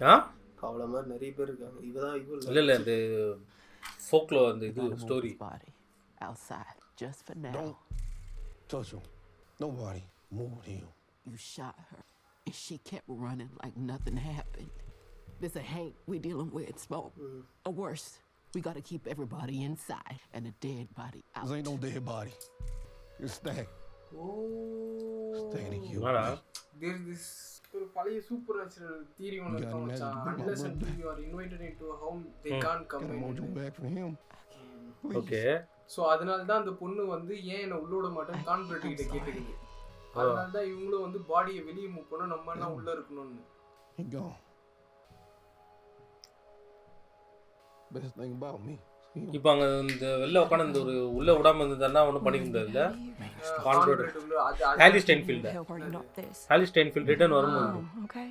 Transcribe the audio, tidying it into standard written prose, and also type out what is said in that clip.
ஆ அவள மாதிரி நிறைய பேர் இருக்காங்க. இவதான் இவ இல்லை இல்லை இந்த ஃபோக்லோ அந்த இது story body outside just for now. Don't touch him. Nobody moved him. You shot her, and she kept running like nothing happened. This a Hank we dealing with, Smoke. Or worse, we gotta keep everybody inside and the dead body out. This ain't no dead body. It's stacked. Stacked you. என்னடா There's this ஒரு பழைய super natural theory ஒன்று You got இருக்கும் மச்சான். imagine Unless my until you are invited into a home, they can't come Got a mojo in. back from him. Okay so அதனால தான் அந்த பொண்ணு வந்து ஏன் என்னை உள்ள விட மாட்டேன் கான்பிரட் கிட்ட கேட்டுக்குது. அதனால தான் இவங்களும் வந்து பாடியை வெளியே மூவ் பண்ண நம்ம எல்லாம் உள்ள இருக்கணும்னு. He gone. Best thing about me. இப்போ அங்கே இந்த வெளில உட்காந்து இந்த ஒரு உள்ளே விடாமல் இருந்ததுன்னா ஒன்றும் பண்ணிக்க முடியாதுல்ல கான்பிரட் உள்ள அது Hailee Steinfeld Hill where you know this. Hailee Steinfeld return வரும்போது Okay.